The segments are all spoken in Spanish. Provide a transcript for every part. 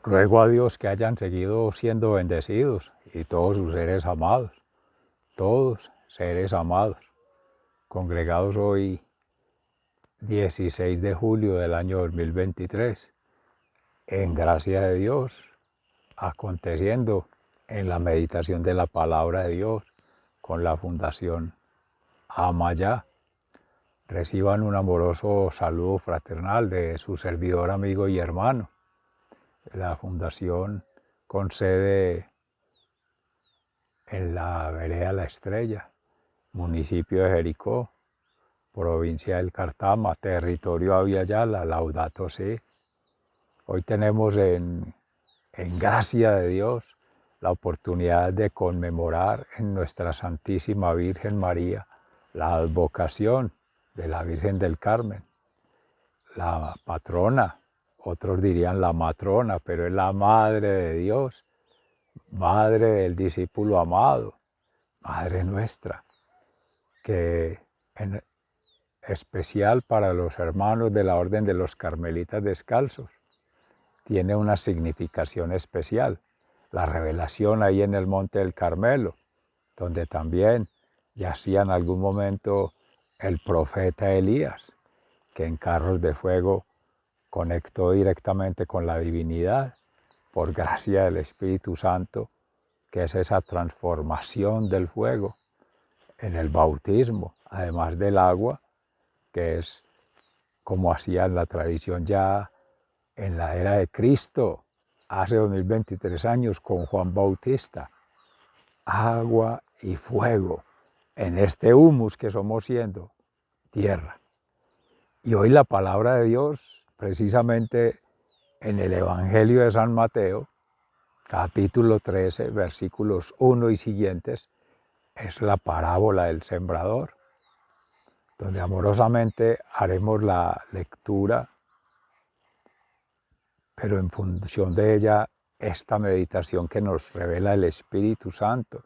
Ruego a Dios que hayan seguido siendo bendecidos y todos sus seres amados, todos seres amados, congregados hoy 16 de julio del año 2023, en gracia de Dios, aconteciendo en la meditación de la palabra de Dios con la Fundación Amayá. Reciban un amoroso saludo fraternal de su servidor, amigo y hermano. La Fundación con sede en la vereda La Estrella, municipio de Jericó, provincia del Cartama, territorio Aviala, Laudato Si. Hoy tenemos en gracia de Dios la oportunidad de conmemorar en nuestra Santísima Virgen María la advocación de la Virgen del Carmen, la patrona, otros dirían la matrona, pero es la Madre de Dios, Madre del discípulo amado, Madre nuestra, que en especial para los hermanos de la Orden de los Carmelitas Descalzos tiene una significación especial. La revelación ahí en el Monte del Carmelo, donde también yacía en algún momento el profeta Elías, que en carros de fuego conectó directamente con la divinidad por gracia del Espíritu Santo, que es esa transformación del fuego en el bautismo, además del agua, que es como hacía la tradición ya en la era de Cristo, hace 2023 años con Juan Bautista, agua y fuego en este humus que somos siendo, tierra. Y hoy la palabra de Dios, precisamente en el Evangelio de San Mateo, capítulo 13, versículos 1 y siguientes, es la parábola del sembrador, donde amorosamente haremos la lectura, pero en función de ella, esta meditación que nos revela el Espíritu Santo,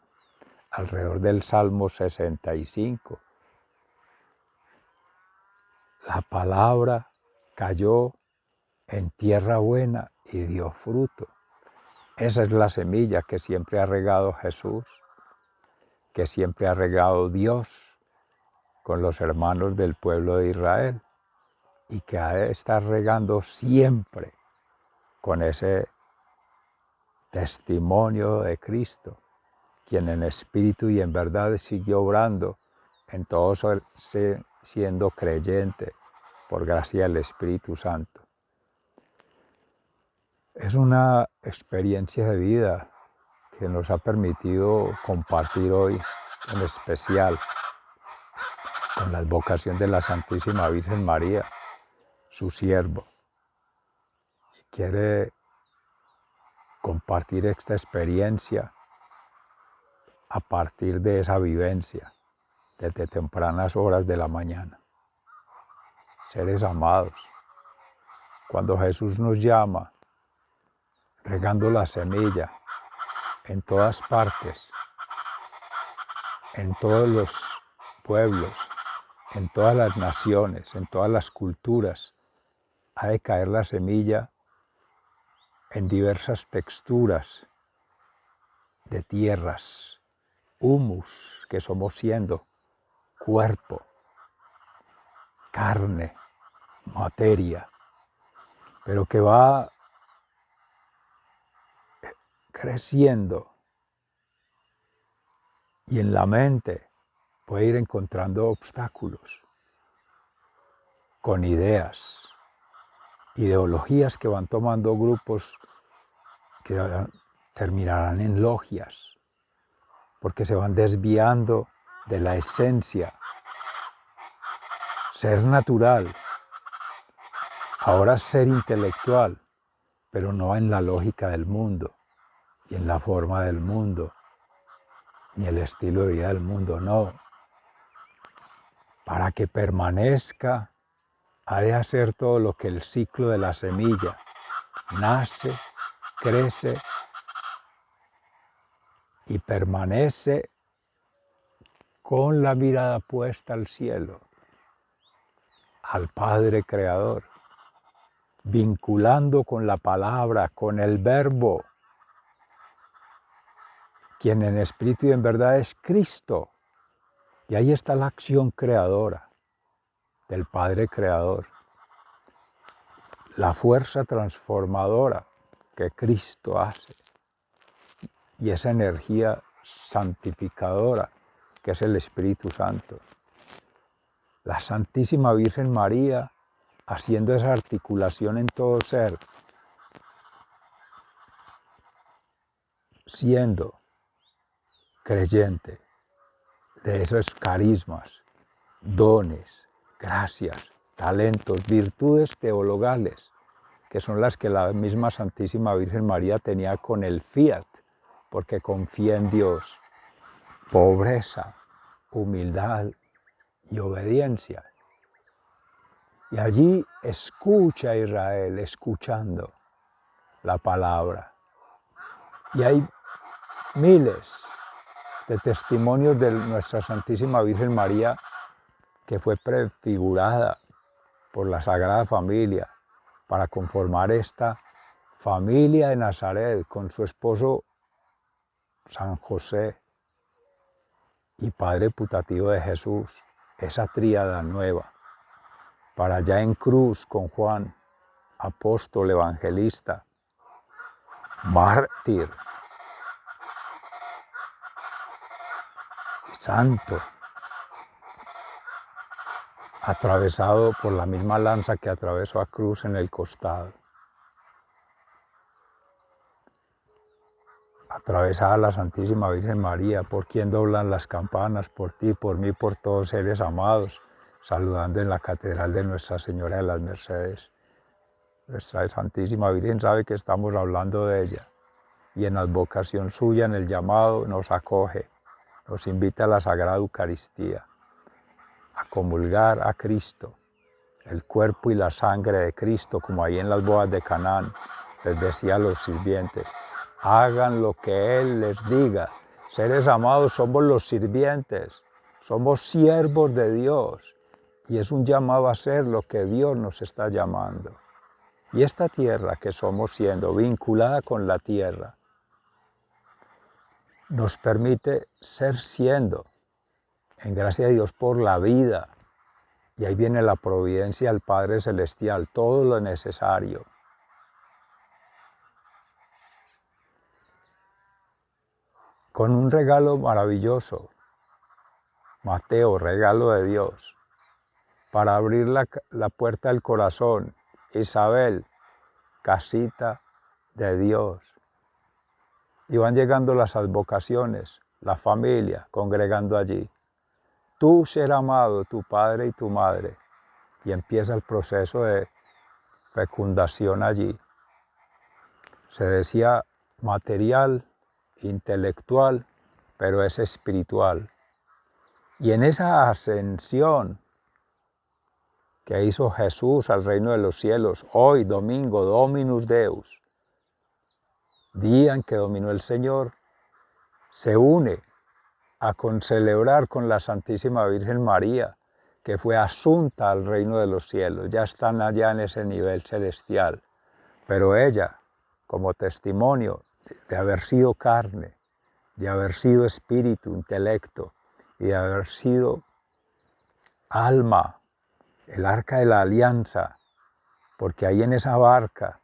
alrededor del Salmo 65. La palabra cayó en tierra buena y dio fruto. Esa es la semilla que siempre ha regado Jesús, que siempre ha regado Dios con los hermanos del pueblo de Israel y que ha de estar regando siempre con ese testimonio de Cristo, quien en espíritu y en verdad sigue obrando en todos siendo creyente por gracia del Espíritu Santo. Es una experiencia de vida que nos ha permitido compartir hoy, en especial con la advocación de la Santísima Virgen María, su siervo. Y quiere compartir esta experiencia a partir de esa vivencia, desde tempranas horas de la mañana. Seres amados, cuando Jesús nos llama, regando la semilla en todas partes, en todos los pueblos, en todas las naciones, en todas las culturas, ha de caer la semilla en diversas texturas de tierras, humus que somos siendo, cuerpo, carne, materia, pero que va creciendo y en la mente puede ir encontrando obstáculos con ideas, ideologías que van tomando grupos que terminarán en logias, porque se van desviando de la esencia, ser natural, ahora ser intelectual, pero no en la lógica del mundo, y en la forma del mundo, ni el estilo de vida del mundo, no. Para que permanezca, ha de hacer todo lo que el ciclo de la semilla nace, crece y permanece con la mirada puesta al cielo, al Padre Creador, vinculando con la palabra, con el verbo, quien en espíritu y en verdad es Cristo. Y ahí está la acción creadora del Padre Creador, la fuerza transformadora que Cristo hace y esa energía santificadora que es el Espíritu Santo. La Santísima Virgen María haciendo esa articulación en todo ser, siendo creyente de esos carismas, dones, gracias, talentos, virtudes teologales, que son las que la misma Santísima Virgen María tenía con el fiat, porque confía en Dios, pobreza, humildad y obediencia. Y allí escucha a Israel, escuchando la palabra. Y hay miles de testimonios de nuestra Santísima Virgen María que fue prefigurada por la Sagrada Familia para conformar esta familia de Nazaret con su esposo San José y Padre putativo de Jesús, esa tríada nueva, para allá en cruz con Juan, apóstol, evangelista, mártir, santo, atravesado por la misma lanza que atravesó a cruz en el costado. Atravesada la Santísima Virgen María, por quien doblan las campanas, por ti, por mí, por todos seres amados, saludando en la Catedral de Nuestra Señora de las Mercedes. Nuestra Santísima Virgen sabe que estamos hablando de ella y en la advocación suya, en el llamado, nos acoge, nos invita a la Sagrada Eucaristía, a comulgar a Cristo, el cuerpo y la sangre de Cristo, como ahí en las bodas de Canaán les decía a los sirvientes, hagan lo que Él les diga. Seres amados, somos los sirvientes, somos siervos de Dios y es un llamado a hacer lo que Dios nos está llamando. Y esta tierra que somos siendo vinculada con la tierra nos permite ser siendo, en gracia de Dios, por la vida. Y ahí viene la providencia del Padre Celestial, todo lo necesario. Con un regalo maravilloso, Mateo, regalo de Dios, para abrir la puerta del corazón, Isabel, casita de Dios. Y van llegando las advocaciones, la familia congregando allí. Tú ser amado, tu padre y tu madre. Y empieza el proceso de fecundación allí. Se decía material, intelectual, pero es espiritual. Y en esa ascensión que hizo Jesús al reino de los cielos, hoy domingo, Dominus Deus, día en que dominó el Señor, se une a celebrar con la Santísima Virgen María, que fue asunta al reino de los cielos, ya están allá en ese nivel celestial, pero ella, como testimonio de haber sido carne, de haber sido espíritu, intelecto, y de haber sido alma, el arca de la alianza, porque ahí en esa barca,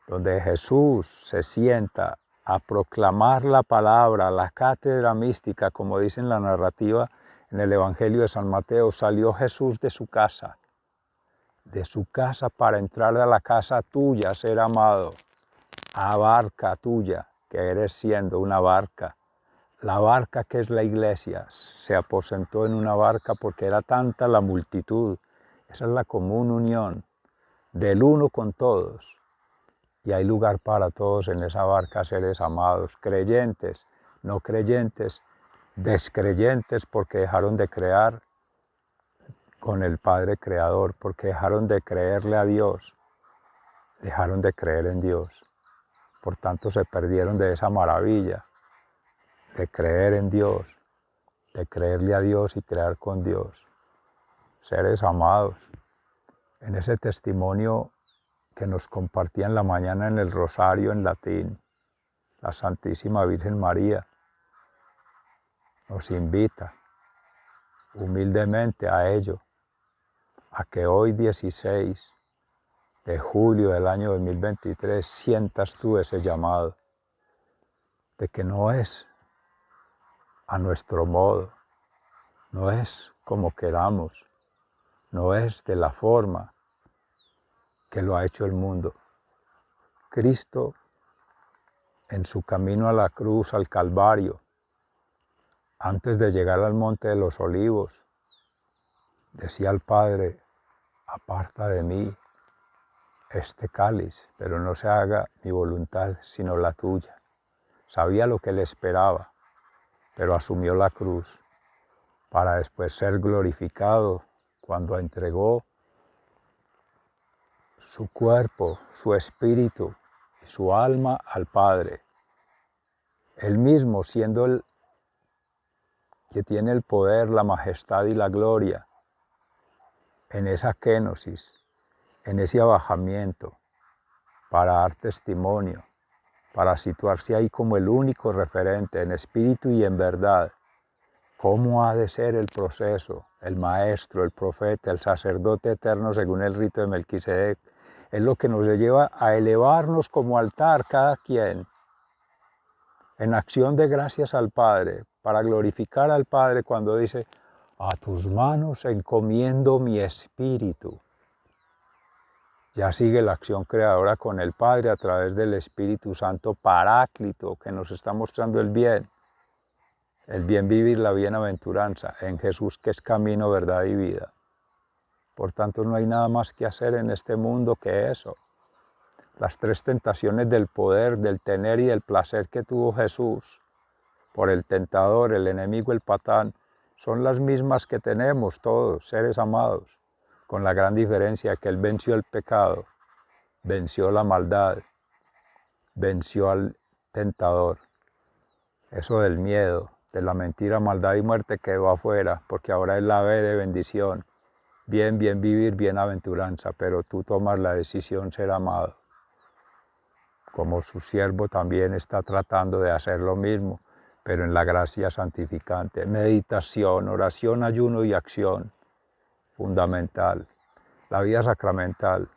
donde Jesús se sienta a proclamar la palabra, la cátedra mística, como dice en la narrativa en el Evangelio de San Mateo, salió Jesús de su casa para entrar a la casa tuya, ser amado, a barca tuya, que eres siendo una barca. La barca que es la iglesia se aposentó en una barca porque era tanta la multitud. Esa es la común unión del uno con todos. Y hay lugar para todos en esa barca, seres amados, creyentes, no creyentes, descreyentes porque dejaron de crear con el Padre Creador, porque dejaron de creerle a Dios, dejaron de creer en Dios. Por tanto se perdieron de esa maravilla de creer en Dios, de creerle a Dios y crear con Dios. Seres amados, en ese testimonio que nos compartía en la mañana en el rosario en latín, la Santísima Virgen María, nos invita humildemente a ello, a que hoy 16 de julio del año 2023 sientas tú ese llamado, de que no es a nuestro modo, no es como queramos, no es de la forma que lo ha hecho el mundo. Cristo, en su camino a la cruz, al Calvario, antes de llegar al Monte de los Olivos, decía al Padre: aparta de mí este cáliz, pero no se haga mi voluntad sino la tuya. Sabía lo que le esperaba, pero asumió la cruz para después ser glorificado cuando entregó su cuerpo, su espíritu y su alma al Padre. Él mismo, siendo el que tiene el poder, la majestad y la gloria, en esa kénosis, en ese abajamiento, para dar testimonio, para situarse ahí como el único referente en espíritu y en verdad. ¿Cómo ha de ser el proceso? El maestro, el profeta, el sacerdote eterno según el rito de Melquisedec, es lo que nos lleva a elevarnos como altar cada quien, en acción de gracias al Padre, para glorificar al Padre cuando dice: a tus manos encomiendo mi espíritu. Ya sigue la acción creadora con el Padre a través del Espíritu Santo Paráclito, que nos está mostrando el bien vivir, la bienaventuranza, en Jesús, que es camino, verdad y vida. Por tanto, no hay nada más que hacer en este mundo que eso. Las tres tentaciones del poder, del tener y del placer que tuvo Jesús por el tentador, el enemigo, el patán, son las mismas que tenemos todos, seres amados, con la gran diferencia que Él venció el pecado, venció la maldad, venció al tentador. Eso del miedo, de la mentira, maldad y muerte quedó afuera, porque ahora es la B de bendición. Bien vivir, bienaventuranza, pero tú tomas la decisión ser amado. Como su siervo también está tratando de hacer lo mismo, pero en la gracia santificante. Meditación, oración, ayuno y acción, fundamental. La vida sacramental,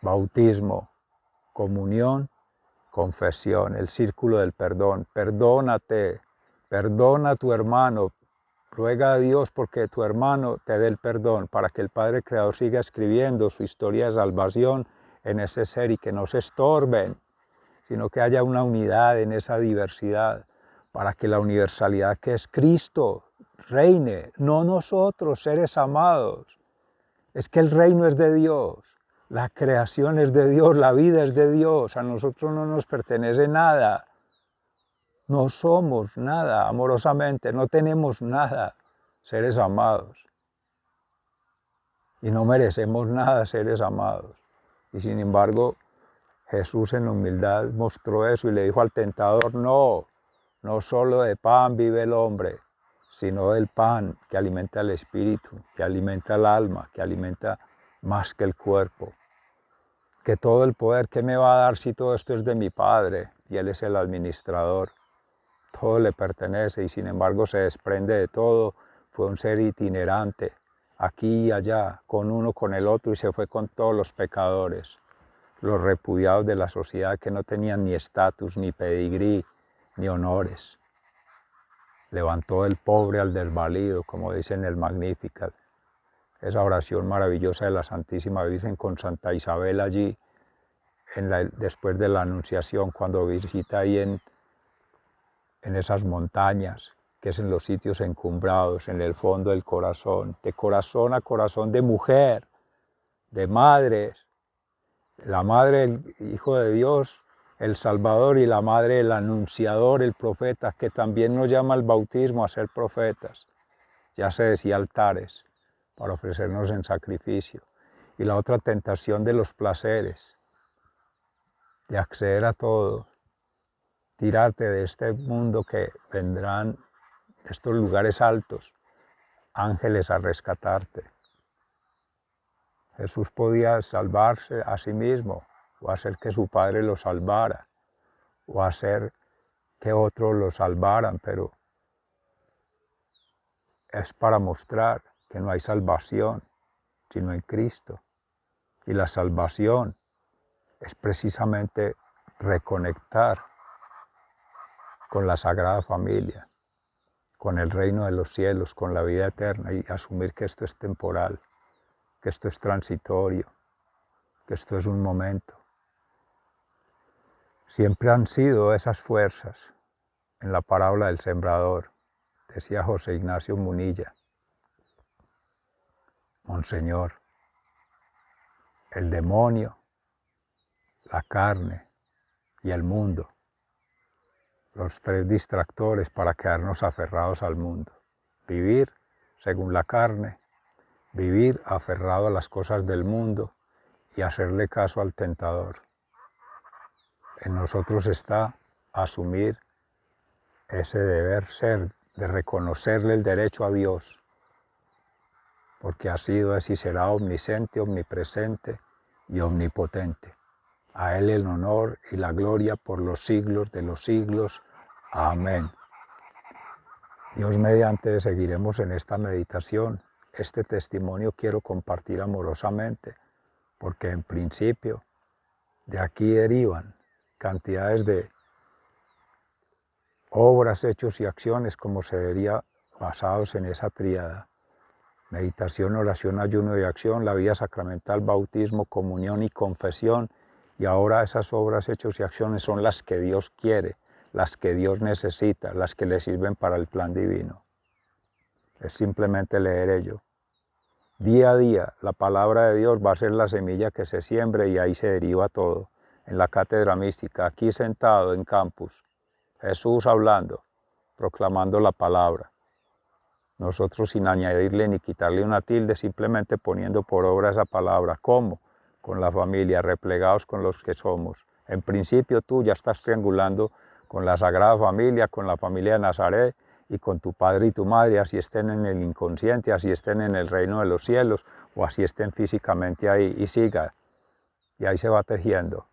bautismo, comunión, confesión, el círculo del perdón. Perdónate, perdona a tu hermano, ruega a Dios porque tu hermano te dé el perdón, para que el Padre Creador siga escribiendo su historia de salvación en ese ser y que no se estorben, sino que haya una unidad en esa diversidad, para que la universalidad que es Cristo reine, no nosotros, seres amados. Es que el reino es de Dios, la creación es de Dios, la vida es de Dios, a nosotros no nos pertenece nada, no somos nada amorosamente, no tenemos nada, seres amados. Y no merecemos nada, seres amados. Y sin embargo, Jesús en humildad mostró eso y le dijo al tentador: no solo de pan vive el hombre, sino del pan que alimenta el espíritu, que alimenta el alma, que alimenta más que el cuerpo. Que todo el poder, ¿qué me va a dar si todo esto es de mi Padre? Y Él es el administrador. Todo le pertenece y sin embargo se desprende de todo. Fue un ser itinerante, aquí y allá, con uno, con el otro, y se fue con todos los pecadores, los repudiados de la sociedad que no tenían ni estatus, ni pedigrí, ni honores. Levantó el pobre al desvalido, como dice en el Magnificat. Esa oración maravillosa de la Santísima Virgen con Santa Isabel allí, después de la Anunciación, cuando visita ahí en esas montañas, que es en los sitios encumbrados, en el fondo del corazón, de corazón a corazón, de mujer, de madres, la madre del Hijo de Dios, el Salvador, y la madre del Anunciador, el profeta, que también nos llama al bautismo a ser profetas. Ya se decía altares, para ofrecernos en sacrificio. Y la otra tentación de los placeres, de acceder a todo, tirarte de este mundo que vendrán, de estos lugares altos, ángeles a rescatarte. Jesús podía salvarse a sí mismo, o hacer que su Padre lo salvara, o hacer que otros lo salvaran, pero es para mostrar que no hay salvación sino en Cristo. Y la salvación es precisamente reconectar con la Sagrada Familia, con el reino de los cielos, con la vida eterna, y asumir que esto es temporal, que esto es transitorio, que esto es un momento. Siempre han sido esas fuerzas en la parábola del sembrador, decía José Ignacio Munilla. Monseñor, el demonio, la carne y el mundo, los tres distractores para quedarnos aferrados al mundo. Vivir según la carne, vivir aferrado a las cosas del mundo y hacerle caso al tentador. En nosotros está asumir ese deber ser, de reconocerle el derecho a Dios, porque ha sido, es y será omnisciente, omnipresente y omnipotente. A Él el honor y la gloria por los siglos de los siglos. Amén. Dios mediante seguiremos en esta meditación. Este testimonio quiero compartir amorosamente, porque en principio de aquí derivan cantidades de obras, hechos y acciones, como se diría, basados en esa tríada: meditación, oración, ayuno y acción, la vida sacramental, bautismo, comunión y confesión. Y ahora esas obras, hechos y acciones son las que Dios quiere, las que Dios necesita, las que le sirven para el plan divino. Es simplemente leer ello. Día a día, la palabra de Dios va a ser la semilla que se siembre, y ahí se deriva todo. En la cátedra mística, aquí sentado en campus, Jesús hablando, proclamando la palabra. Nosotros sin añadirle ni quitarle una tilde, simplemente poniendo por obra esa palabra. ¿Cómo? Con la familia, replegados con los que somos. En principio tú ya estás triangulando con la Sagrada Familia, con la familia de Nazaret y con tu padre y tu madre, así estén en el inconsciente, así estén en el reino de los cielos o así estén físicamente ahí, y siga. Y ahí se va tejiendo.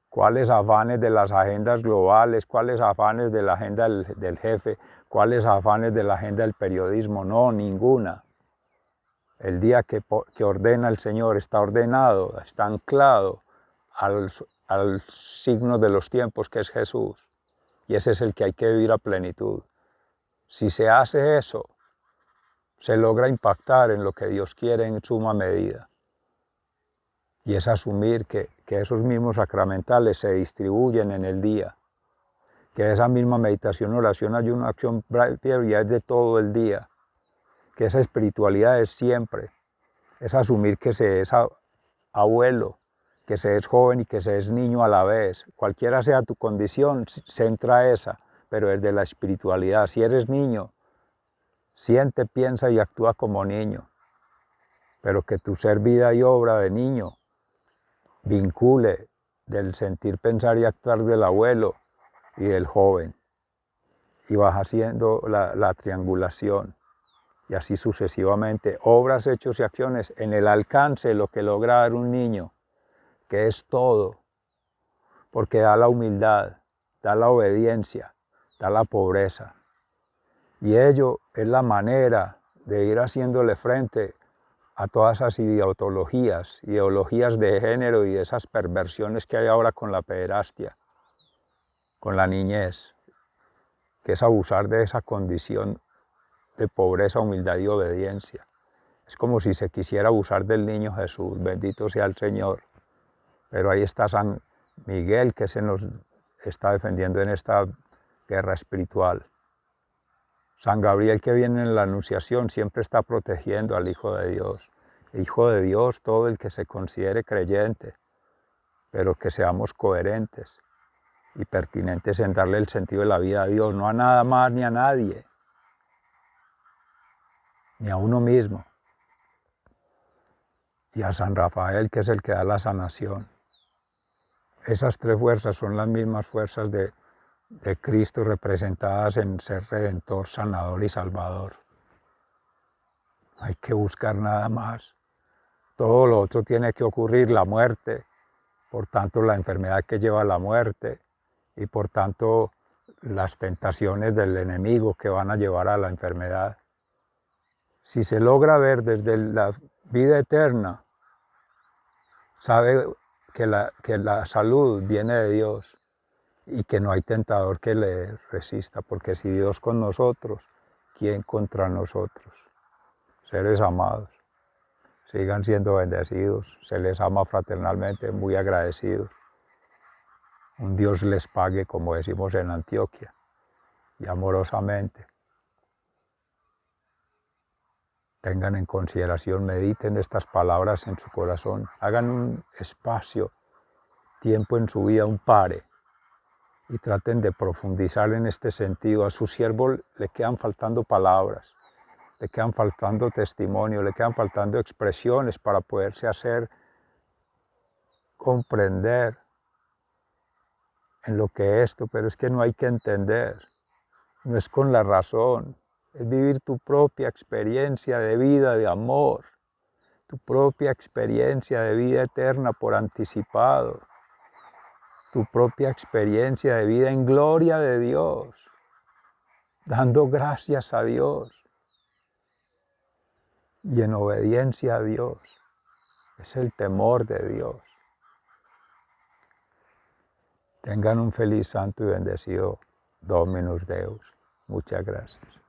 ¿Cuáles afanes de las agendas globales? ¿Cuáles afanes de la agenda del jefe? ¿Cuáles afanes de la agenda del periodismo? No, ninguna. El día que ordena el Señor está ordenado, está anclado al signo de los tiempos, que es Jesús. Y ese es el que hay que vivir a plenitud. Si se hace eso, se logra impactar en lo que Dios quiere en suma medida. Y es asumir que esos mismos sacramentales se distribuyen en el día, que esa misma meditación, oración, ayuno, acción previa es de todo el día, que esa espiritualidad es siempre, es asumir que se es abuelo, que se es joven y que se es niño a la vez. Cualquiera sea tu condición, centra esa, pero desde la espiritualidad. Si eres niño, siente, piensa y actúa como niño, pero que tu ser, vida y obra de niño vincule del sentir, pensar y actuar del abuelo y del joven, y vas haciendo la triangulación, y así sucesivamente, obras, hechos y acciones en el alcance de lo que logra dar un niño, que es todo, porque da la humildad, da la obediencia, da la pobreza, y ello es la manera de ir haciéndole frente a todas esas ideologías de género y de esas perversiones que hay ahora con la pederastia, con la niñez, que es abusar de esa condición de pobreza, humildad y obediencia. Es como si se quisiera abusar del niño Jesús, bendito sea el Señor. Pero ahí está San Miguel, que se nos está defendiendo en esta guerra espiritual. San Gabriel, que viene en la Anunciación, siempre está protegiendo al Hijo de Dios. Hijo de Dios, todo el que se considere creyente, pero que seamos coherentes y pertinentes en darle el sentido de la vida a Dios, no a nada más ni a nadie, ni a uno mismo. Y a San Rafael, que es el que da la sanación. Esas tres fuerzas son las mismas fuerzas de Cristo, representadas en ser Redentor, Sanador y Salvador. Hay que buscar nada más. Todo lo otro tiene que ocurrir, la muerte, por tanto la enfermedad que lleva a la muerte y por tanto las tentaciones del enemigo que van a llevar a la enfermedad. Si se logra ver desde la vida eterna, sabe que la salud viene de Dios y que no hay tentador que le resista, porque si Dios con nosotros, ¿quién contra nosotros? Seres amados, sigan siendo bendecidos, se les ama fraternalmente, muy agradecidos. Un Dios les pague, como decimos en Antioquia, y amorosamente. Tengan en consideración, mediten estas palabras en su corazón, hagan un espacio, tiempo en su vida, un pare, y traten de profundizar en este sentido. A su siervo le quedan faltando palabras, le quedan faltando testimonio, le quedan faltando expresiones para poderse hacer comprender en lo que es esto, pero es que no hay que entender, no es con la razón, es vivir tu propia experiencia de vida, de amor, tu propia experiencia de vida eterna por anticipado, tu propia experiencia de vida en gloria de Dios, dando gracias a Dios y en obediencia a Dios. Es el temor de Dios. Tengan un feliz, santo y bendecido Dominus Deus. Muchas gracias.